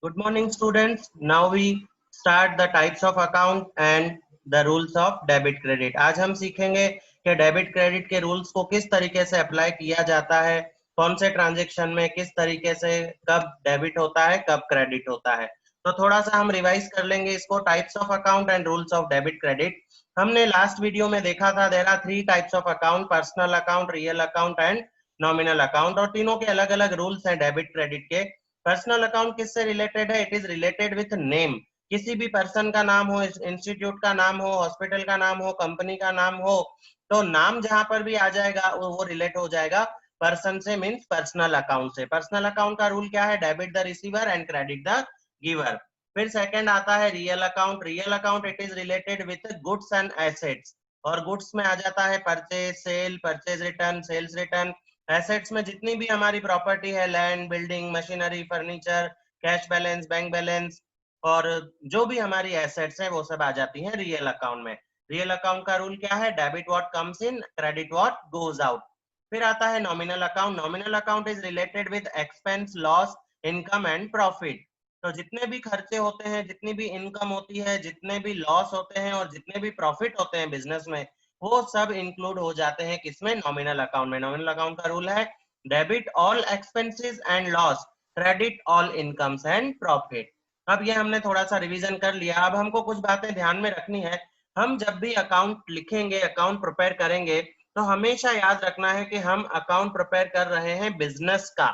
Good morning, students. Now we start the types of account and the rules of debit credit. आज हम सीखेंगे कि debit credit के rules को किस तरीके से अप्लाई किया जाता है, कौन से ट्रांजेक्शन में किस तरीके से कब डेबिट होता है, कब क्रेडिट होता है। तो थोड़ा सा हम रिवाइज कर लेंगे इसको। Types of account and rules of debit credit. हमने लास्ट वीडियो में देखा था there are 3 types of account, personal account, real account and nominal account, और तीनों के अलग अलग रूल्स हैं डेबिट क्रेडिट के। पर्सनल अकाउंट किससे रिलेटेड है? It is related with name. किसी भी पर्सन का नाम हो, इंस्टीट्यूट का नाम हो, हॉस्पिटल का नाम हो, कंपनी का नाम हो, तो नाम जहां पर भी आ जाएगा वो रिलेट हो जाएगा पर्सन से, मींस पर्सनल अकाउंट से। पर्सनल अकाउंट का रूल क्या है? Debit the receiver and credit the giver. फिर सेकंड आता है real account. Real account it is related with goods and assets, और गुड्स में आ जाता है purchase, sale, purchase return, sales return. Assets में जितनी भी हमारी प्रॉपर्टी है, land, building, machinery, furniture, cash balance, bank balance, और जो भी हमारी एसेट्स हैं वो सब आ जाती हैं रियल अकाउंट में। रियल अकाउंट का रूल क्या है? Debit what comes in, credit what goes out. फिर आता है nominal account. Nominal account is related with expense, loss, income and profit. तो जितने भी खर्चे होते हैं, जितनी भी इनकम होती है, जितने भी लॉस होते हैं और जितने भी प्रॉफिट होते हैं बिजनेस में, वो सब इंक्लूड हो जाते हैं किसमें? नॉमिनल अकाउंट में। नॉमिनल अकाउंट का रूल है debit all expenses and loss, credit all incomes and profit. अब ये हमने थोड़ा सा रिवीजन कर लिया। अब हमको कुछ बातें ध्यान में रखनी है। हम जब भी अकाउंट लिखेंगे, अकाउंट प्रिपेयर करेंगे, तो हमेशा याद रखना है कि हम अकाउंट प्रिपेयर कर रहे हैं बिजनेस का,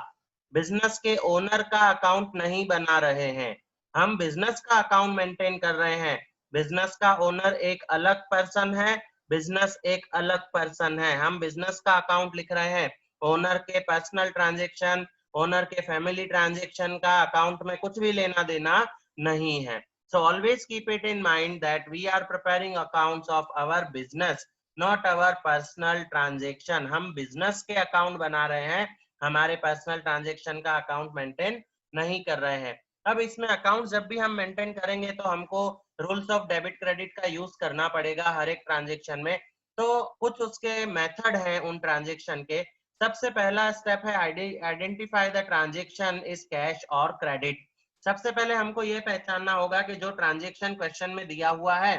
बिजनेस के ओनर का अकाउंट नहीं बना रहे हैं। हम बिजनेस का अकाउंट मेंटेन कर रहे हैं। बिजनेस का ओनर एक अलग पर्सन है, बिजनेस एक अलग पर्सन है। हम बिजनेस का अकाउंट लिख रहे हैं। ओनर के पर्सनल ट्रांजेक्शन, ओनर के फैमिली ट्रांजेक्शन का अकाउंट में कुछ भी लेना देना नहीं है। So always keep it in mind that we are preparing accounts of our business, not our personal transaction. हम बिजनेस के अकाउंट बना रहे हैं, हमारे पर्सनल ट्रांजेक्शन का अकाउंट मेंटेन नहीं कर रहे हैं। अब इसमें अकाउंट जब भी हम मेंटेन करेंगे तो हमको रूल्स ऑफ डेबिट क्रेडिट का यूज करना पड़ेगा हर एक ट्रांजेक्शन में। तो कुछ उसके मेथड हैं उन ट्रांजेक्शन के। सबसे पहला स्टेप है identify the transaction is cash और क्रेडिट। सबसे पहले हमको ये पहचानना होगा कि जो ट्रांजेक्शन क्वेश्चन में दिया हुआ है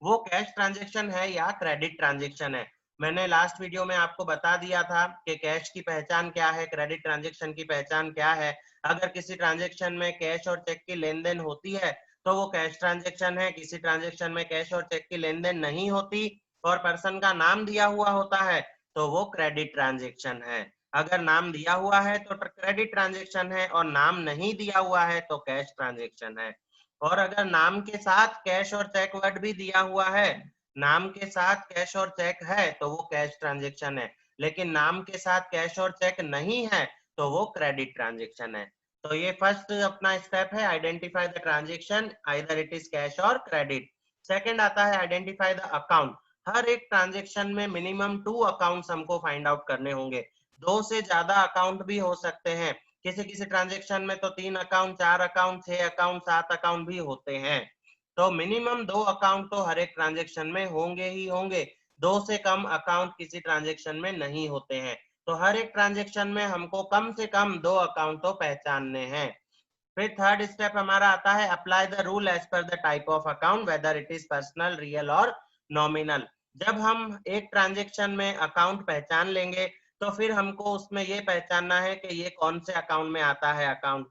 वो कैश ट्रांजेक्शन है या क्रेडिट ट्रांजेक्शन है। मैंने लास्ट वीडियो में आपको बता दिया था कि कैश की पहचान क्या है, क्रेडिट ट्रांजेक्शन की पहचान क्या है। अगर किसी ट्रांजेक्शन में कैश और चेक की लेन देन होती है तो वो कैश ट्रांजेक्शन है। किसी ट्रांजेक्शन में कैश और चेक की लेन देन नहीं होती और पर्सन का नाम दिया हुआ होता है तो वो क्रेडिट ट्रांजेक्शन है। अगर नाम दिया हुआ है तो क्रेडिट ट्रांजेक्शन है, और नाम नहीं दिया हुआ है तो कैश ट्रांजेक्शन है। और अगर नाम के साथ कैश और चेक वर्ड भी दिया हुआ है, नाम के साथ कैश और चेक है तो वो कैश ट्रांजेक्शन है, लेकिन नाम के साथ कैश और चेक नहीं है तो वो क्रेडिट ट्रांजेक्शन है। तो ये फर्स्ट अपना स्टेप है, identify the transaction, either it is cash और क्रेडिट। सेकंड आता है आइडेंटिफाई द अकाउंट। हर एक ट्रांजेक्शन में मिनिमम 2 अकाउंट्स हमको फाइंड आउट करने होंगे। 2 से ज्यादा अकाउंट भी हो सकते हैं। किसी किसी ट्रांजेक्शन में तो 3 अकाउंट, 4 अकाउंट, 6 अकाउंट, 7 अकाउंट भी होते हैं। तो मिनिमम 2 अकाउंट तो हर एक ट्रांजेक्शन में होंगे ही होंगे। 2 से कम अकाउंट किसी ट्रांजेक्शन में नहीं होते हैं। तो हर एक ट्रांजेक्शन में हमको कम से कम 2 अकाउंट तो पहचानने हैं। फिर थर्ड स्टेप हमारा आता है apply the rule as per the type of account, whether it is personal, real और नॉमिनल। जब हम एक ट्रांजेक्शन में अकाउंट पहचान लेंगे तो फिर हमको उसमें ये पहचानना है कि ये कौन से अकाउंट में आता है अकाउंट।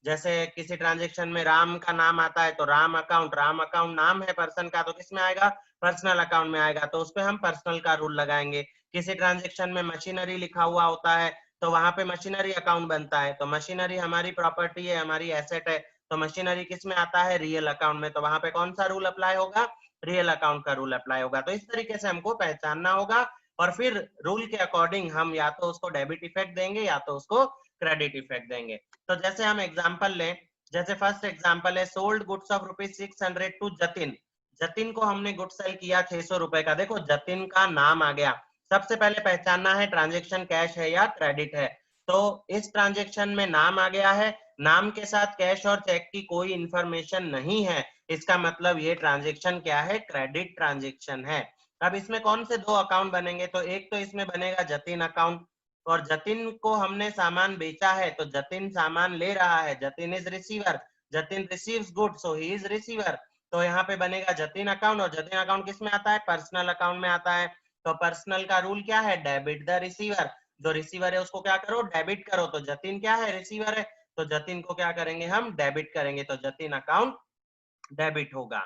जैसे किसी ट्रांजेक्शन में राम का नाम आता है तो राम अकाउंट, राम अकाउंट नाम है पर्सन का तो किस में आएगा? पर्सनल अकाउंट में आएगा, तो उस पर हम पर्सनल का रूल लगाएंगे। किसी ट्रांजेक्शन में मशीनरी लिखा हुआ होता है तो वहां पे मशीनरी अकाउंट बनता है, तो मशीनरी हमारी प्रॉपर्टी है, हमारी एसेट है, तो मशीनरी किस में आता है? रियल अकाउंट में, तो वहां पे कौन सा रूल अप्लाई होगा? रियल अकाउंट का रूल अप्लाई होगा। तो इस तरीके से हमको पहचानना होगा और फिर रूल के अकॉर्डिंग हम या तो उसको डेबिट इफेक्ट देंगे या तो उसको क्रेडिट इफेक्ट देंगे। तो जैसे हम एग्जांपल लें, जैसे फर्स्ट एग्जांपल है sold goods of ₹600 to Jatin. Jatin को हमने गुड सेल किया 600 रुपए का। देखो जतिन का नाम आ गया। सबसे पहले पहचानना है ट्रांजेक्शन कैश है या क्रेडिट है। तो इस ट्रांजेक्शन में नाम आ गया है, नाम के साथ कैश और चेक की कोई इंफॉर्मेशन नहीं है, इसका मतलब ये ट्रांजेक्शन क्या है? क्रेडिट ट्रांजेक्शन है। अब इसमें कौन से 2 अकाउंट बनेंगे? तो एक तो इसमें बनेगा जतिन अकाउंट, और जतिन को हमने सामान बेचा है, तो जतिन सामान ले रहा है, Jatin is receiver, Jatin receives good, so he is receiver. तो यहाँ पे बनेगा जतिन अकाउंट, और जतिन अकाउंट किस में आता है? पर्सनल अकाउंट में आता है। तो पर्सनल का रूल क्या है? Debit the receiver. जो रिसीवर है उसको क्या करो? डेबिट करो। तो जतिन क्या है? रिसीवर है, तो जतिन को क्या करेंगे? हम डेबिट करेंगे, तो जतिन अकाउंट डेबिट होगा।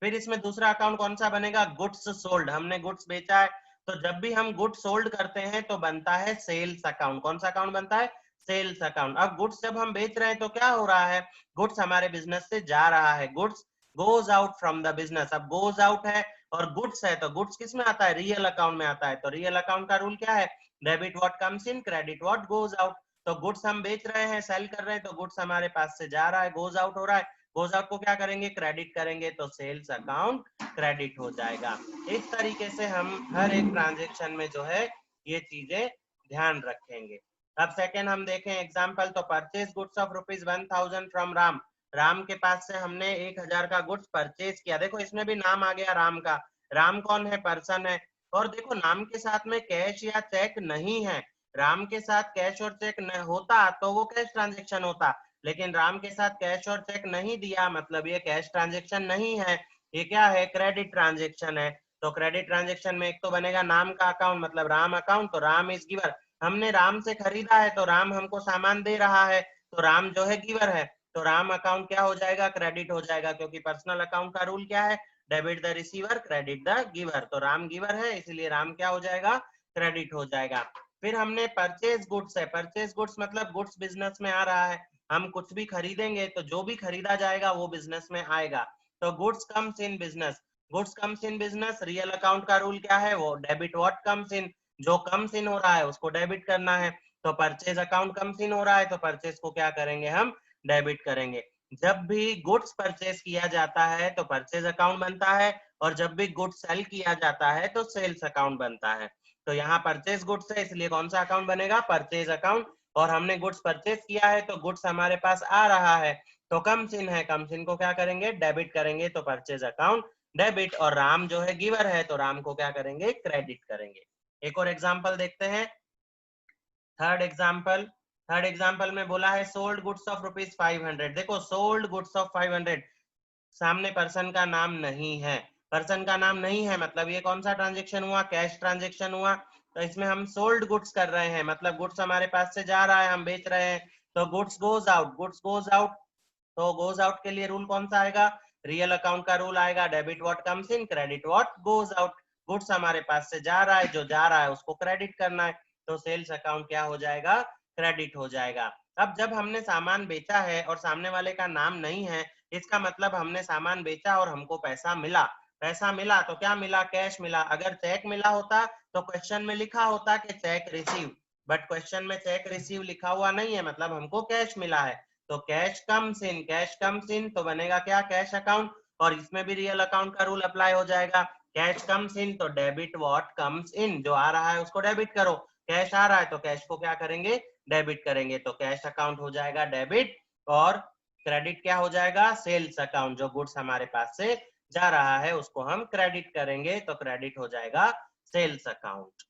फिर इसमें दूसरा अकाउंट कौन सा बनेगा? Goods sold. हमने गुड्स बेचा है, तो जब भी हम गुड्स सोल्ड करते हैं तो बनता है सेल्स अकाउंट। कौन सा अकाउंट बनता है? Sales account. अब गुड्स जब हम बेच रहे हैं तो क्या हो रहा है? गुड्स हमारे बिजनेस से जा रहा है, goods goes out from the business. अब गोज आउट है और गुड्स है, तो गुड्स किस में आता है? रियल अकाउंट में आता है। तो रियल अकाउंट का रूल क्या है? Debit what comes in, credit what goes out. तो गुड्स हम बेच रहे हैं, सेल कर रहे हैं, तो गुड्स हमारे पास से जा रहा है, गोज आउट हो रहा है, गोज आउट को क्या करेंगे? क्रेडिट करेंगे, तो सेल्स अकाउंट क्रेडिट हो जाएगा। इस तरीके से हम हर एक ट्रांजेक्शन में जो है ये चीजें ध्यान रखेंगे। अब सेकेंड हम देखें एग्जांपल, तो purchase goods of ₹1000 from Ram. Ram के पास से हमने 1000 का गुड्स परचेज किया। देखो इसमें भी नाम आ गया राम का। राम कौन है? पर्सन है। और देखो नाम के साथ में कैश या चेक नहीं है। राम के साथ कैश और चेक न होता तो वो कैश ट्रांजेक्शन होता, लेकिन राम के साथ कैश और चेक नहीं दिया, मतलब ये कैश ट्रांजेक्शन नहीं है, ये क्या है? क्रेडिट ट्रांजेक्शन है। तो क्रेडिट ट्रांजेक्शन में एक तो बनेगा नाम का अकाउंट, मतलब राम अकाउंट, तो राम इज गिवर। हमने राम से खरीदा है, तो राम हमको सामान दे रहा है, तो राम जो है गिवर है, तो राम अकाउंट क्या हो जाएगा? क्रेडिट हो जाएगा, क्योंकि पर्सनल अकाउंट का रूल क्या है? Debit the receiver, credit the giver. तो राम गिवर है, इसलिए राम क्या हो जाएगा? क्रेडिट हो जाएगा। फिर हमने परचेज गुड्स है, परचेज गुड्स मतलब गुड्स बिजनेस में आ रहा है, हम कुछ भी खरीदेंगे तो जो भी खरीदा जाएगा वो बिजनेस में आएगा। तो goods comes in business, goods comes in business. Real account का रूल क्या है? वो डेबिट व्हाट कम्स इन, जो कम्स इन हो रहा है उसको डेबिट करना है। तो परचेज अकाउंट कम्स इन हो रहा है, तो परचेज को क्या करेंगे? हम डेबिट करेंगे। जब भी गुड्स परचेज किया जाता है तो परचेज अकाउंट बनता है, और जब भी गुड्स सेल किया जाता है तो सेल्स अकाउंट बनता है। तो यहाँ परचेज गुड्स है, इसलिए कौन सा अकाउंट बनेगा? Purchase account. और हमने गुड्स परचेज किया है तो गुड्स हमारे पास आ रहा है, तो कम्स इन है, कम्स इन को क्या करेंगे? डेबिट करेंगे, तो परचेज अकाउंट डेबिट। और राम जो है गिवर है, तो राम को क्या करेंगे? क्रेडिट करेंगे। एक और एग्जांपल देखते हैं, थर्ड एग्जांपल। थर्ड एग्जांपल में बोला है सोल्ड गुड्स ऑफ ₹500। देखो सोल्ड गुड्स ऑफ 500, सामने पर्सन का नाम नहीं है, पर्सन का नाम नहीं है, मतलब ये कौन सा ट्रांजेक्शन हुआ? कैश ट्रांजेक्शन हुआ। तो इसमें हम सोल्ड गुड्स कर रहे हैं, मतलब गुड्स हमारे पास से जा रहा है, हम बेच रहे हैं, तो goods goes out, goods goes out. तो गोज आउट के लिए रूल कौन सा आएगा? रियल अकाउंट का रूल आएगा, debit what comes in, credit what goes out. Goods हमारे पास से जा रहा है, जो जा रहा है उसको क्रेडिट करना है, तो सेल्स अकाउंट क्या हो जाएगा? क्रेडिट हो जाएगा। अब जब हमने सामान बेचा है और सामने वाले का नाम नहीं है, इसका मतलब हमने सामान बेचा और हमको पैसा मिला। पैसा मिला तो क्या मिला? कैश मिला। अगर चेक मिला होता तो क्वेश्चन में लिखा होता कि चेक रिसीव, बट क्वेश्चन में चेक रिसीव लिखा हुआ नहीं है, मतलब हमको कैश मिला है। तो cash comes in, cash comes in तो बनेगा क्या? Cash account. और इसमें भी रियल अकाउंट का रूल अप्लाई हो जाएगा। कैश कम्स इन तो डेबिट व्हाट कम्स इन, जो आ रहा है उसको डेबिट करो। कैश आ रहा है तो कैश को क्या करेंगे? डेबिट करेंगे। तो कैश अकाउंट हो जाएगा डेबिट, और क्रेडिट क्या हो जाएगा? Sales account. जो गुड्स हमारे पास से जा रहा है उसको हम क्रेडिट करेंगे, तो क्रेडिट हो जाएगा सेल्स अकाउंट।